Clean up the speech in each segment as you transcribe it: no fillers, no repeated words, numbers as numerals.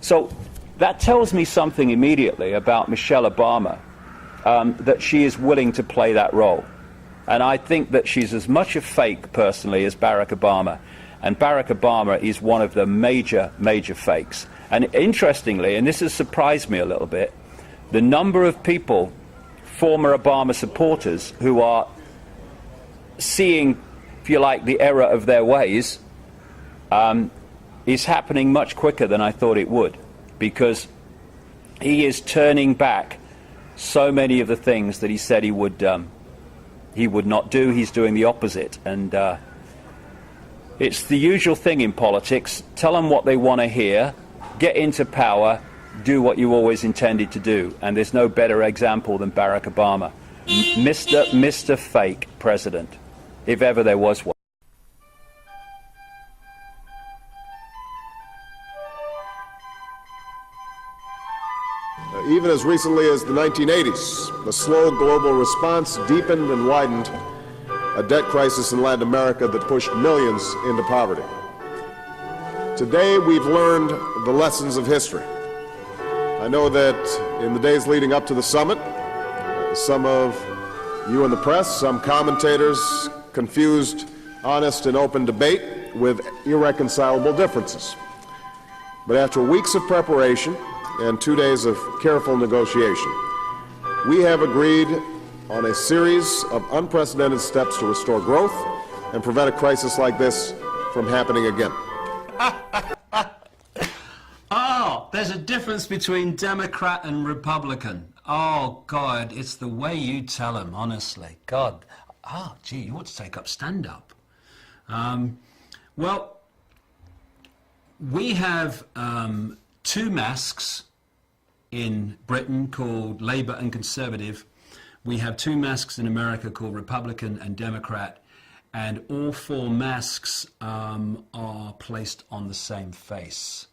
So that tells me something immediately about Michelle Obama, that she is willing to play that role. And I think that she's as much a fake, personally, as Barack Obama. And Barack Obama is one of the major, major fakes. And interestingly, and this has surprised me a little bit, the number of people, former Obama supporters, who are seeing, if you like, the error of their ways, is happening much quicker than I thought it would, because he is turning back so many of the things that he said he would not do. He's doing the opposite, and it's the usual thing in politics. Tell them what they want to hear, get into power, do what you always intended to do, and there's no better example than Barack Obama, Mr. Fake President, if ever there was one. Even as recently as the 1980s, the slow global response deepened and widened a debt crisis in Latin America that pushed millions into poverty. Today, we've learned the lessons of history. I know that in the days leading up to the summit, some of you in the press, some commentators confused honest and open debate with irreconcilable differences. But after weeks of preparation and 2 days of careful negotiation, we have agreed on a series of unprecedented steps to restore growth and prevent a crisis like this from happening again. Oh, there's a difference between Democrat and Republican. Oh, God, it's the way you tell them, honestly. God, gee, you ought to take up stand-up. Well, we have two masks in Britain called Labour and Conservative. We have two masks in America called Republican and Democrat, and all four masks are placed on the same face.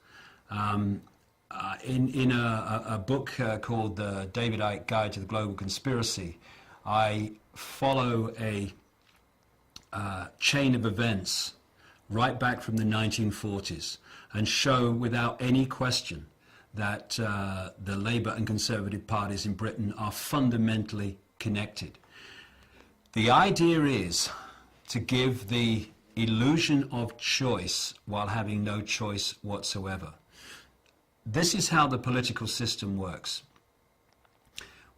In a book called The David Icke Guide to the Global Conspiracy, I follow a chain of events right back from the 1940s and show without any question that the Labour and Conservative parties in Britain are fundamentally connected. The idea is to give the illusion of choice while having no choice whatsoever. This is how the political system works.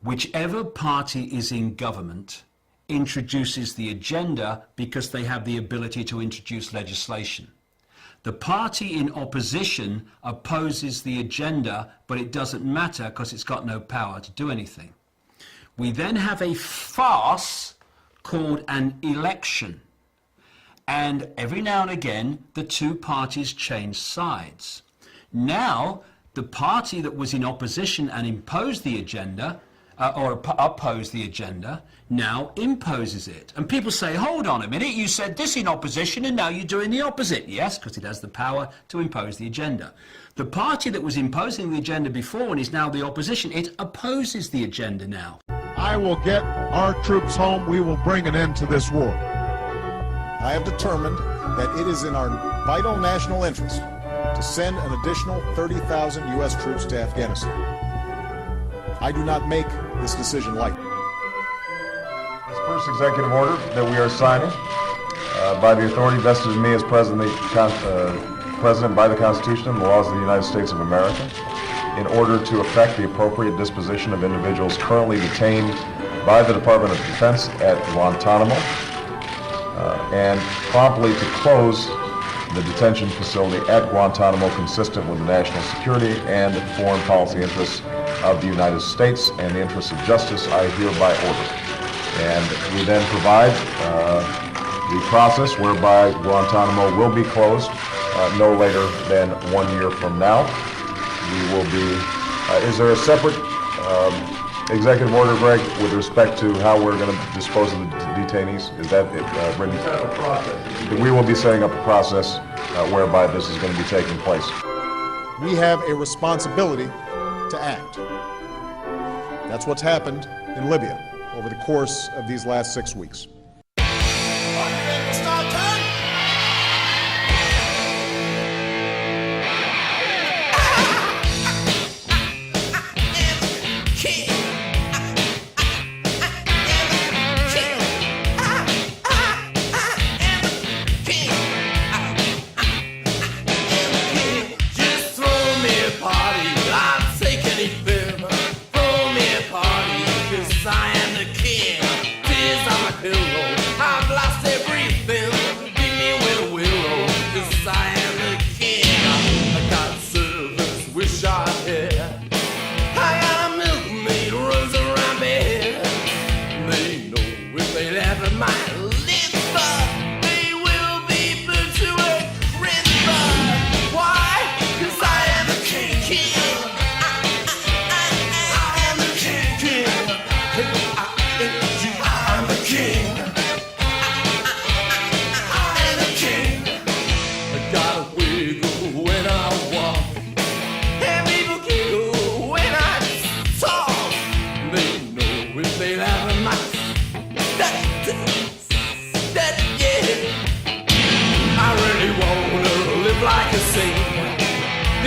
Whichever party is in government introduces the agenda because they have the ability to introduce legislation. The party in opposition opposes the agenda, but it doesn't matter because it's got no power to do anything. We then have a farce called an election. And every now and again, the two parties change sides. Now, the party that was in opposition and imposed the agenda, or opposed the agenda, now imposes it. And people say, hold on a minute, you said this in opposition and now you're doing the opposite. Yes, because it has the power to impose the agenda. The party that was imposing the agenda before and is now the opposition, it opposes the agenda now. I will get our troops home. We will bring an end to this war. I have determined that it is in our vital national interest to send an additional 30,000 U.S. troops to Afghanistan. I do not make this decision lightly. This first executive order that we are signing by the authority vested in me as President by the Constitution and the laws of the United States of America, in order to effect the appropriate disposition of individuals currently detained by the Department of Defense at Guantanamo, and promptly to close the detention facility at Guantanamo consistent with the national security and foreign policy interests of the United States and the interests of justice, I hereby order. And we then provide the process whereby Guantanamo will be closed no later than 1 year from now. We will be, is there a separate executive order, Greg, with respect to how we're going to dispose of the detainees? Is that written? Set up a process. We will be setting up a process whereby this is going to be taking place. We have a responsibility to act. That's what's happened in Libya over the course of these last 6 weeks.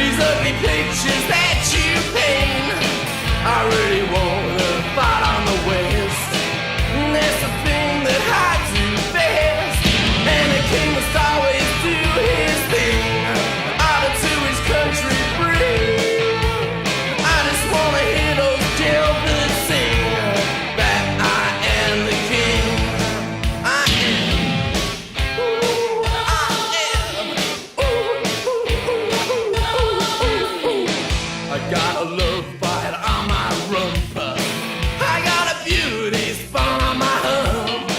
these ugly pictures that you paint. I really wanna fight on the west. That's the thing that hides you best. And the king must always do his thing, honor to his country free. I just wanna hear those jailbirds sing that I am the king. I am. Ooh, I am. Ooh. I got a love fight on my rumpa. I got a beauty spawn on my hump.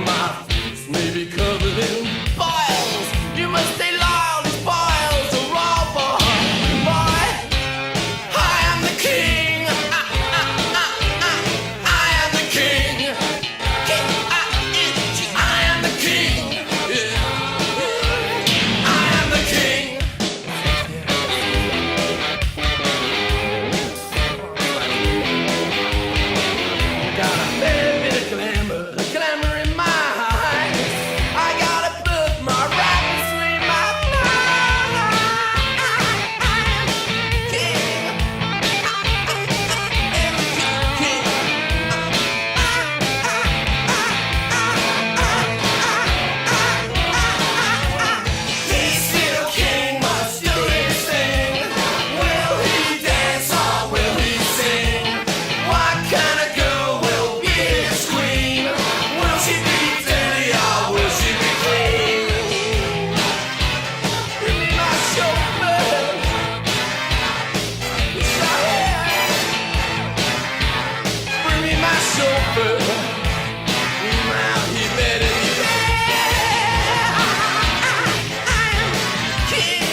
My face may be covered in boils. You must stay loyal, these boils are raw, boy. I am the king. I am the king. I am the king. I am the king. Got a fair bit of glamour in my eyes. I gotta put my rap between my thighs. I am king. This little king must do his thing. Will he dance or will he sing? What kind of girl will be his queen? Will she be dirty or will she be clean? Bring me my chauffeur. Wish I had. Bring me my chauffeur. Now he better be there. I am king.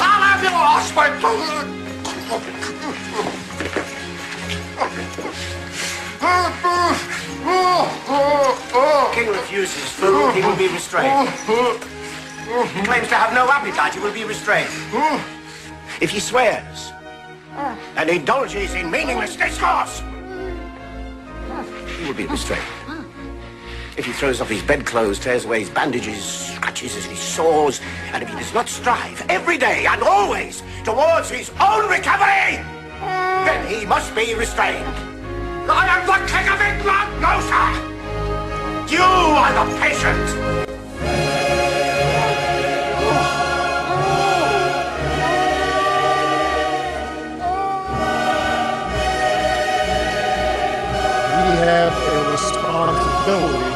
I'll have you lost my King refuses food, he will be restrained. He claims to have no appetite, he will be restrained. If he swears and indulges in meaningless discourse, he will be restrained. If he throws off his bedclothes, tears away his bandages, scratches his sores, and if he does not strive every day and always towards his own recovery, then he must be restrained. I am the King of England! No, sir! You are the patient! We have a responsibility